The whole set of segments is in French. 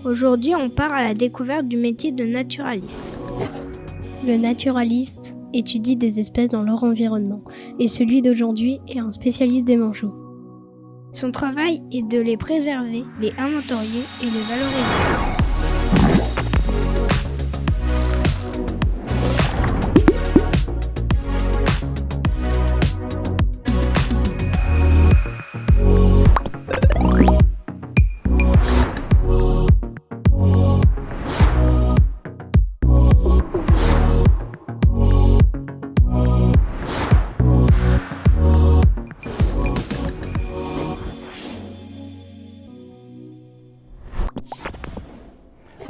Aujourd'hui, on part à la découverte du métier de naturaliste. Le naturaliste étudie des espèces dans leur environnement et celui d'aujourd'hui est un spécialiste des manchots. Son travail est de les préserver, les inventorier et les valoriser.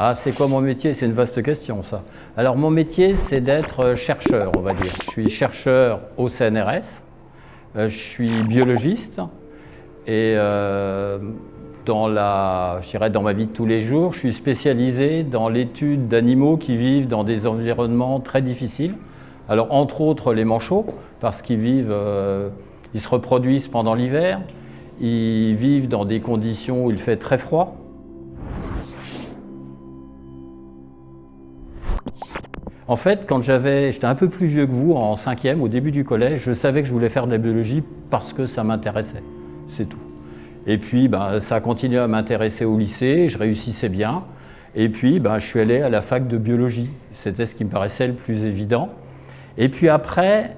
Ah, c'est quoi mon métier? C'est une vaste question, ça. Alors, mon métier, c'est d'être chercheur, on va dire. Je suis chercheur au CNRS, je suis biologiste, et dans ma vie de tous les jours, je suis spécialisé dans l'étude d'animaux qui vivent dans des environnements très difficiles. Alors, entre autres, les manchots, parce qu'ils ils se reproduisent pendant l'hiver, ils vivent dans des conditions où il fait très froid. En fait, quand j'étais un peu plus vieux que vous, en 5e, au début du collège, je savais que je voulais faire de la biologie parce que ça m'intéressait, c'est tout. Et puis, ça a continué à m'intéresser au lycée, je réussissais bien. Et puis, je suis allé à la fac de biologie. C'était ce qui me paraissait le plus évident. Et puis après,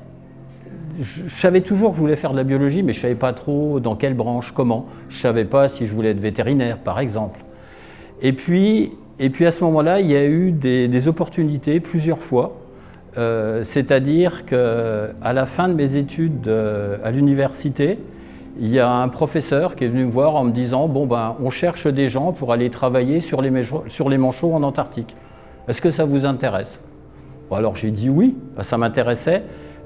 je savais toujours que je voulais faire de la biologie, mais je ne savais pas trop dans quelle branche, comment. Je ne savais pas si je voulais être vétérinaire, par exemple. Et puis à ce moment-là, il y a eu des opportunités plusieurs fois. C'est-à-dire qu'à la fin de mes études à l'université, il y a un professeur qui est venu me voir en me disant « on cherche des gens pour aller travailler sur les manchots en Antarctique. Est-ce que ça vous intéresse ?» Alors j'ai dit oui, ça m'intéressait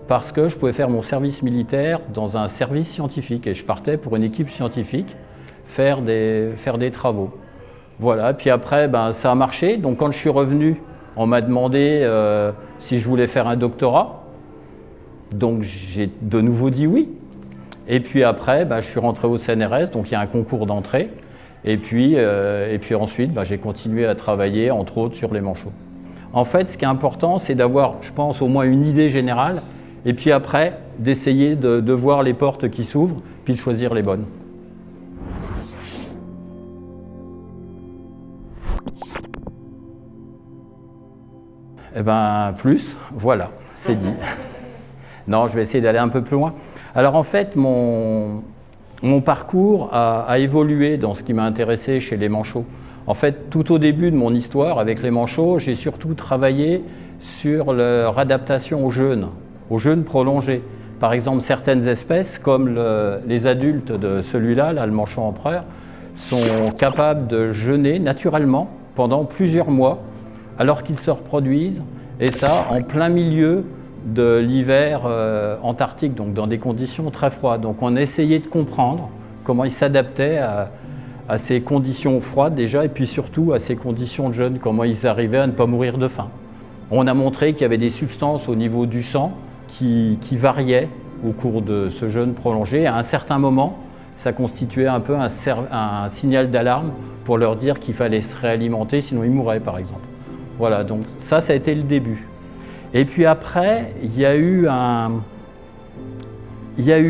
parce que je pouvais faire mon service militaire dans un service scientifique et je partais pour une équipe scientifique faire des travaux. Voilà, puis après, ça a marché. Donc quand je suis revenu, on m'a demandé si je voulais faire un doctorat. Donc j'ai de nouveau dit oui. Et puis après, je suis rentré au CNRS, donc il y a un concours d'entrée. Et puis ensuite, j'ai continué à travailler, entre autres, sur les manchots. En fait, ce qui est important, c'est d'avoir, je pense, au moins une idée générale. Et puis après, d'essayer de voir les portes qui s'ouvrent, puis de choisir les bonnes. Plus, voilà, c'est dit. Non, je vais essayer d'aller un peu plus loin. Alors en fait, mon parcours a évolué dans ce qui m'a intéressé chez les manchots. En fait, tout au début de mon histoire avec les manchots, j'ai surtout travaillé sur leur adaptation au jeûne prolongé. Par exemple, certaines espèces, comme les adultes de celui-là, le manchot empereur, sont capables de jeûner naturellement pendant plusieurs mois, alors qu'ils se reproduisent, et ça en plein milieu de l'hiver antarctique, donc dans des conditions très froides. Donc on a essayé de comprendre comment ils s'adaptaient à ces conditions froides déjà, et puis surtout à ces conditions de jeûne, comment ils arrivaient à ne pas mourir de faim. On a montré qu'il y avait des substances au niveau du sang qui variaient au cours de ce jeûne prolongé. Et à un certain moment, ça constituait un peu un signal d'alarme pour leur dire qu'il fallait se réalimenter, sinon ils mourraient par exemple. Voilà, donc ça a été le début. Et puis après, il y a eu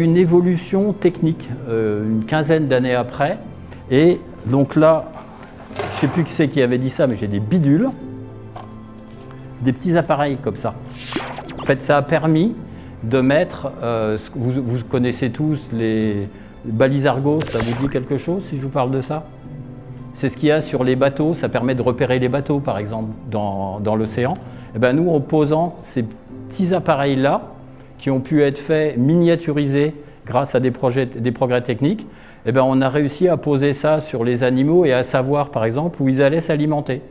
une évolution technique, une quinzaine d'années après. Et donc là, je ne sais plus qui c'est qui avait dit ça, mais j'ai des bidules, des petits appareils comme ça. En fait, ça a permis de mettre, vous connaissez tous les balises Argos, ça vous dit quelque chose si je vous parle de ça? C'est ce qu'il y a sur les bateaux, ça permet de repérer les bateaux par exemple dans l'océan. Et nous, en posant ces petits appareils-là, qui ont pu être faits, miniaturisés grâce à des progrès techniques, on a réussi à poser ça sur les animaux et à savoir par exemple où ils allaient s'alimenter.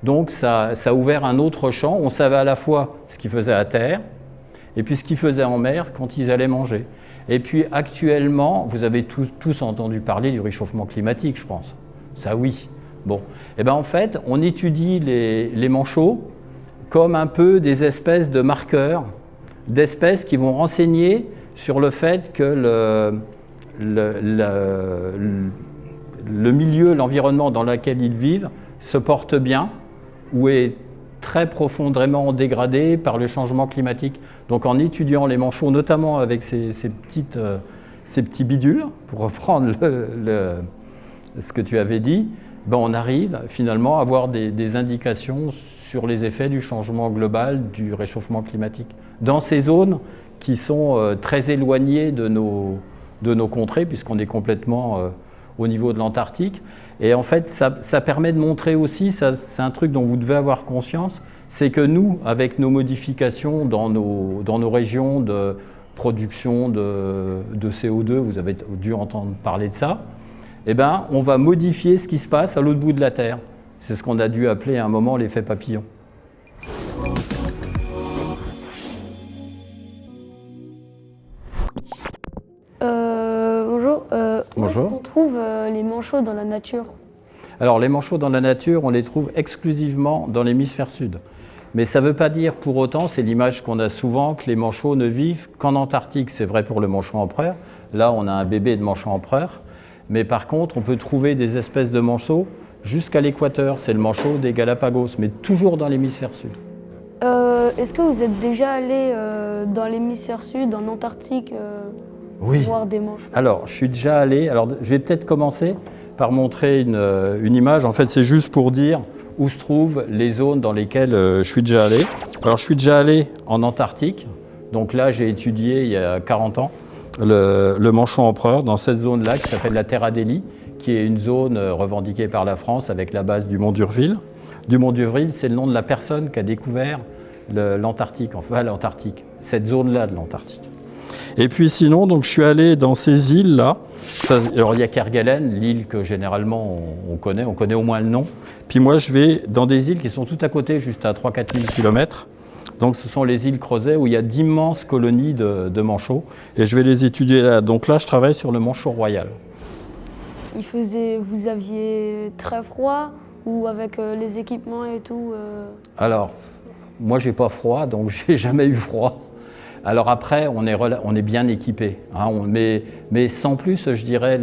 Donc ça a ouvert un autre champ, on savait à la fois ce qu'ils faisaient à terre et puis ce qu'ils faisaient en mer quand ils allaient manger. Et puis actuellement, vous avez tous entendu parler du réchauffement climatique, je pense. Ça oui. Bon. En fait, on étudie les manchots comme un peu des espèces de marqueurs, d'espèces qui vont renseigner sur le fait que le milieu, l'environnement dans lequel ils vivent se porte bien ou est très profondément dégradé par le changement climatique. Donc en étudiant les manchots, notamment avec ces petits bidules, pour reprendre ce que tu avais dit, ben on arrive finalement à avoir des indications sur les effets du changement global du réchauffement climatique. Dans ces zones qui sont très éloignées de nos contrées, puisqu'on est complètement au niveau de l'Antarctique. Et en fait, ça permet de montrer aussi, c'est un truc dont vous devez avoir conscience, c'est que nous, avec nos modifications dans nos régions de production de CO2, vous avez dû entendre parler de ça, eh ben, on va modifier ce qui se passe à l'autre bout de la Terre. C'est ce qu'on a dû appeler à un moment l'effet papillon. Bonjour. Où est-ce Bonjour. qu'on trouve les manchots dans la nature? Alors les manchots dans la nature, on les trouve exclusivement dans l'hémisphère sud. Mais ça ne veut pas dire pour autant, c'est l'image qu'on a souvent, que les manchots ne vivent qu'en Antarctique. C'est vrai pour le manchot empereur. Là, on a un bébé de manchot empereur. Mais par contre, on peut trouver des espèces de manchots jusqu'à l'équateur. C'est le manchot des Galapagos, mais toujours dans l'hémisphère sud. Est-ce que vous êtes déjà allé dans l'hémisphère sud, en Antarctique, Oui. voir des manchots? Alors, je suis déjà allé. Alors, je vais peut-être commencer par montrer une image. En fait, c'est juste pour dire où se trouvent les zones dans lesquelles je suis déjà allé. Alors, je suis déjà allé en Antarctique. Donc là, j'ai étudié il y a 40 ans le manchot empereur dans cette zone-là qui s'appelle la Terre Adélie, qui est une zone revendiquée par la France avec la base du Mont d'Urville. Du Mont d'Urville, c'est le nom de la personne qui a découvert l'Antarctique, enfin l'Antarctique, cette zone-là de l'Antarctique. Et puis sinon, donc, je suis allé dans ces îles-là. Alors il y a Kerguelen, l'île que généralement on connaît au moins le nom. Puis moi je vais dans des îles qui sont tout à côté, juste à 3-4 000 km. Donc ce sont les îles Crozet où il y a d'immenses colonies de manchots. Et je vais les étudier là. Donc là je travaille sur le manchot royal. Vous aviez très froid ou avec les équipements et tout Alors, moi j'ai pas froid, donc j'ai jamais eu froid. Alors après, on est bien équipé, hein, mais sans plus, je dirais,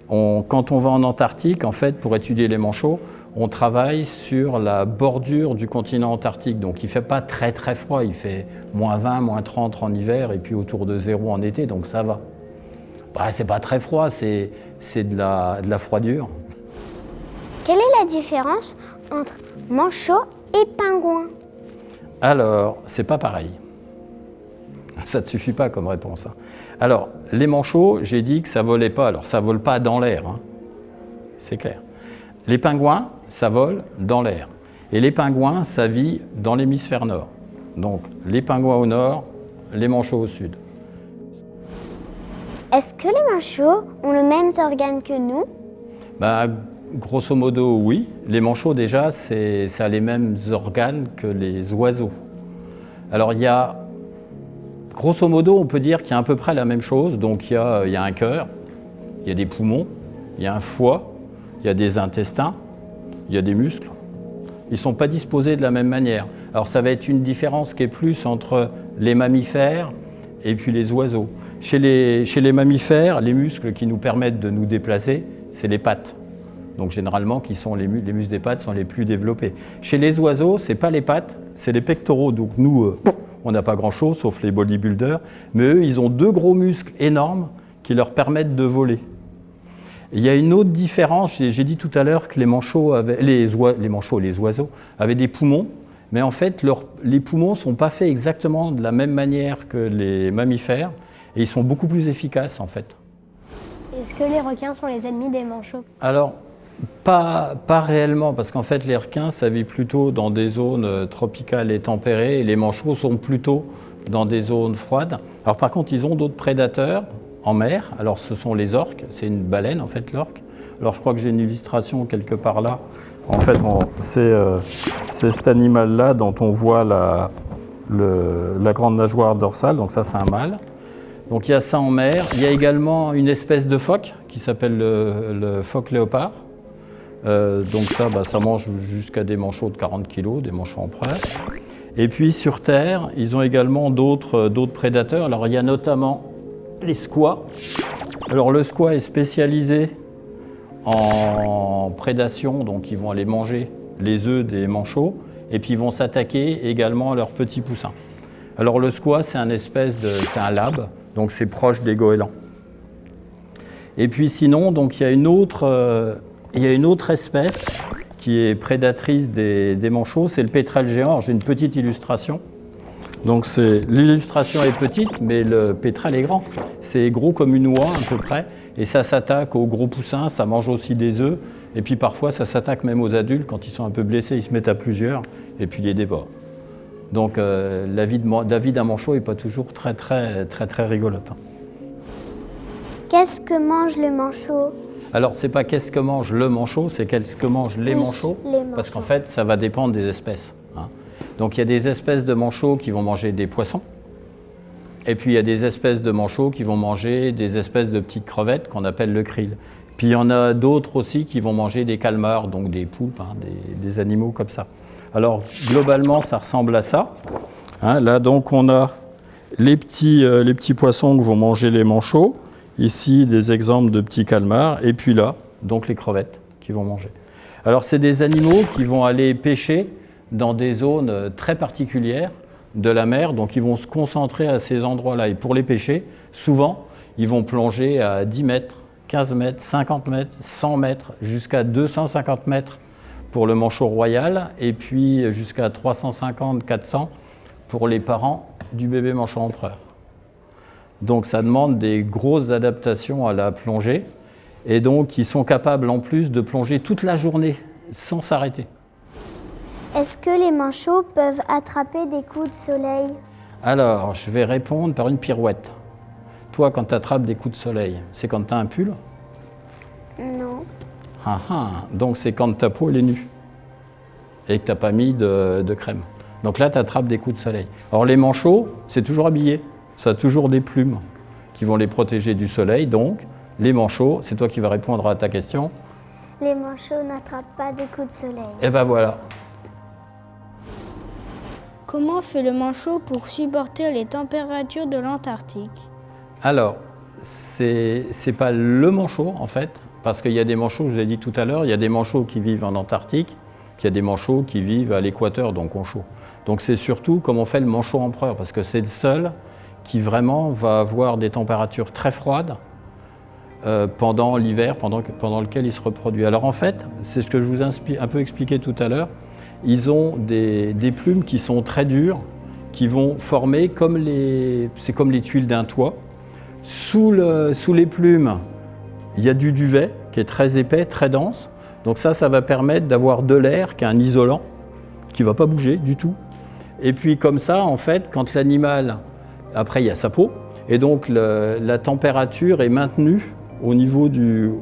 quand on va en Antarctique, en fait, pour étudier les manchots, on travaille sur la bordure du continent antarctique. Donc il ne fait pas très très froid, il fait -20, -30 en hiver et puis autour de 0 en été, donc ça va. Bah, c'est pas très froid, c'est de la froidure. Quelle est la différence entre manchot et pingouin? Alors, c'est pas pareil. Ça ne suffit pas comme réponse. Hein. Alors, les manchots, j'ai dit que ça volait pas. Alors, ça vole pas dans l'air, hein. C'est clair. Les pingouins, ça vole dans l'air. Et les pingouins, ça vit dans l'hémisphère nord. Donc, les pingouins au nord, les manchots au sud. Est-ce que les manchots ont les mêmes organes que nous? Bah, grosso modo, oui. Les manchots, déjà, ça a les mêmes organes que les oiseaux. Alors, il y a... Grosso modo, on peut dire qu'il y a à peu près la même chose. Donc il y a un cœur, il y a des poumons, il y a un foie, il y a des intestins, il y a des muscles. Ils ne sont pas disposés de la même manière. Alors ça va être une différence qui est plus entre les mammifères et puis les oiseaux. Chez les mammifères, les muscles qui nous permettent de nous déplacer, c'est les pattes. Donc généralement, les muscles des pattes sont les plus développés. Chez les oiseaux, ce n'est pas les pattes, c'est les pectoraux. Donc nous... on n'a pas grand-chose, sauf les bodybuilders, mais eux, ils ont 2 gros muscles énormes qui leur permettent de voler. Et il y a une autre différence, j'ai dit tout à l'heure que les oiseaux avaient des poumons, mais en fait, les poumons ne sont pas faits exactement de la même manière que les mammifères, et ils sont beaucoup plus efficaces en fait. Est-ce que les requins sont les ennemis des manchots? Alors, pas réellement, parce qu'en fait, les requins, ça vit plutôt dans des zones tropicales et tempérées, et les manchots sont plutôt dans des zones froides. Alors par contre, ils ont d'autres prédateurs en mer. Alors ce sont les orques, c'est une baleine en fait, l'orque. Alors je crois que j'ai une illustration quelque part là. En fait, c'est cet animal-là dont on voit la grande nageoire dorsale, donc ça c'est un mâle. Donc il y a ça en mer. Il y a également une espèce de phoque qui s'appelle le phoque léopard. Donc ça mange jusqu'à des manchots de 40 kg, des manchots empereurs. Et puis sur Terre, ils ont également d'autres prédateurs. Alors il y a notamment les squats. Alors le squat est spécialisé en prédation, donc ils vont aller manger les œufs des manchots, et puis ils vont s'attaquer également à leurs petits poussins. Alors le squat, c'est c'est un labe, donc c'est proche des goélands. Et puis sinon, donc il y a une autre espèce qui est prédatrice des manchots, c'est le pétrel géant. Alors, j'ai une petite illustration. Donc l'illustration est petite, mais le pétrel est grand. C'est gros comme une oie à peu près, et ça s'attaque aux gros poussins, ça mange aussi des œufs, et puis parfois ça s'attaque même aux adultes. Quand ils sont un peu blessés, ils se mettent à plusieurs, et puis ils les dévorent. Donc la vie d'un manchot n'est pas toujours très rigolote. Qu'est-ce que mange le manchot? Alors, c'est pas qu'est-ce que mange le manchot, c'est qu'est-ce que mangent les manchots, parce qu'en fait, ça va dépendre des espèces. Hein. Donc, il y a des espèces de manchots qui vont manger des poissons, et puis il y a des espèces de manchots qui vont manger des espèces de petites crevettes qu'on appelle le krill. Puis il y en a d'autres aussi qui vont manger des calmars, donc des poulpes, hein, des animaux comme ça. Alors, globalement, ça ressemble à ça. Hein, là, donc, on a les petits poissons que vont manger les manchots. Ici, des exemples de petits calmars, et puis là, donc les crevettes qui vont manger. Alors, c'est des animaux qui vont aller pêcher dans des zones très particulières de la mer, donc ils vont se concentrer à ces endroits-là. Et pour les pêcher, souvent, ils vont plonger à 10 mètres, 15 mètres, 50 mètres, 100 mètres, jusqu'à 250 mètres pour le manchot royal, et puis jusqu'à 350, 400 pour les parents du bébé manchot empereur. Donc ça demande des grosses adaptations à la plongée, et donc ils sont capables en plus de plonger toute la journée sans s'arrêter. Est-ce que les manchots peuvent attraper des coups de soleil? Alors, je vais répondre par une pirouette. Toi, quand tu attrapes des coups de soleil, c'est quand tu as un pull? Non. Donc c'est quand ta peau elle est nue et que tu n'as pas mis de crème. Donc là, tu attrapes des coups de soleil. Alors les manchots, c'est toujours habillé. Ça a toujours des plumes qui vont les protéger du soleil. Donc, les manchots, c'est toi qui vas répondre à ta question. Les manchots n'attrapent pas des coups de soleil. Et ben voilà. Comment fait le manchot pour supporter les températures de l'Antarctique? Alors, c'est pas le manchot, en fait, parce qu'il y a des manchots, je vous ai dit tout à l'heure, il y a des manchots qui vivent en Antarctique, puis il y a des manchots qui vivent à l'équateur, donc au chaud. Donc c'est surtout comme on fait le manchot empereur, parce que c'est le seul qui vraiment va avoir des températures très froides pendant l'hiver, pendant lequel il se reproduit. Alors en fait, c'est ce que je vous ai un peu expliqué tout à l'heure, ils ont des plumes qui sont très dures, qui vont former c'est comme les tuiles d'un toit. Sous les plumes, il y a du duvet qui est très épais, très dense. Donc ça va permettre d'avoir de l'air qui est un isolant, qui ne va pas bouger du tout. Et puis comme ça, en fait, quand l'animal... Après, il y a sa peau, et donc la température est maintenue au niveau du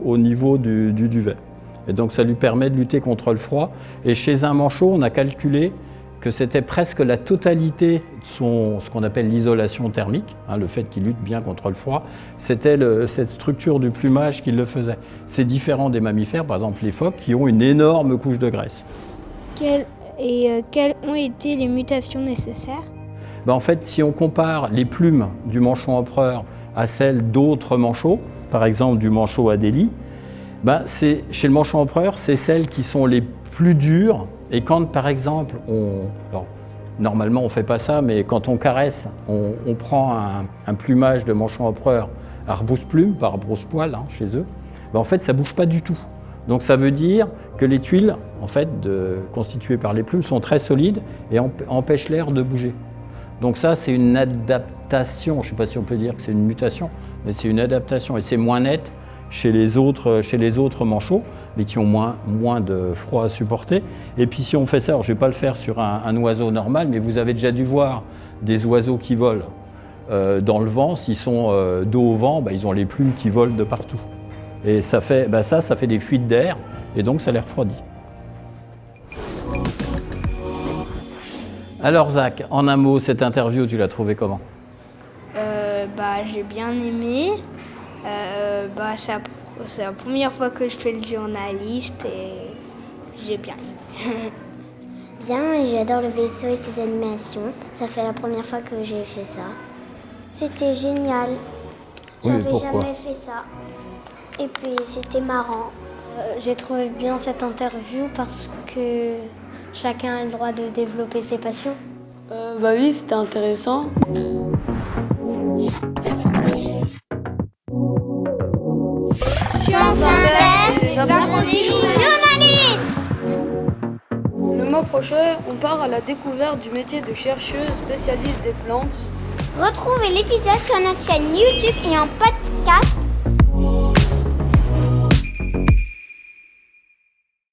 duvet. Et donc ça lui permet de lutter contre le froid. Et chez un manchot, on a calculé que c'était presque la totalité de ce qu'on appelle l'isolation thermique, hein, le fait qu'il lutte bien contre le froid, c'était cette structure du plumage qui le faisait. C'est différent des mammifères, par exemple les phoques, qui ont une énorme couche de graisse. Quelles ont été les mutations nécessaires? En fait, si on compare les plumes du manchot empereur à celles d'autres manchots, par exemple du manchot Adélie, chez le manchot empereur, c'est celles qui sont les plus dures. Et quand, par exemple, alors, normalement on ne fait pas ça, mais quand on caresse, on prend un plumage de manchot empereur à rebrousse-plume, par rebrousse-poil, hein, chez eux, en fait, ça ne bouge pas du tout. Donc ça veut dire que les tuiles, en fait, constituées par les plumes, sont très solides et empêchent l'air de bouger. Donc ça, c'est une adaptation, je ne sais pas si on peut dire que c'est une mutation, mais c'est une adaptation et c'est moins net chez les autres manchots, mais qui ont moins de froid à supporter. Et puis si on fait ça, alors je ne vais pas le faire sur un oiseau normal, mais vous avez déjà dû voir des oiseaux qui volent dans le vent. S'ils sont dos au vent, ils ont les plumes qui volent de partout. Et ça fait des fuites d'air, et donc ça les refroidit. Alors Zach, en un mot, cette interview, tu l'as trouvée comment? J'ai bien aimé. C'est la première fois que je fais le journaliste et j'ai bien aimé. Bien, j'adore le vaisseau et ses animations. Ça fait la première fois que j'ai fait ça. C'était génial. Oui, J'avais jamais fait ça. Et puis c'était marrant. J'ai trouvé bien cette interview parce que chacun a le droit de développer ses passions. Bah oui, c'était intéressant. Sciences Inter, les apprentis journalistes. Le mois prochain, on part à la découverte du métier de chercheuse spécialiste des plantes. Retrouvez l'épisode sur notre chaîne YouTube et en podcast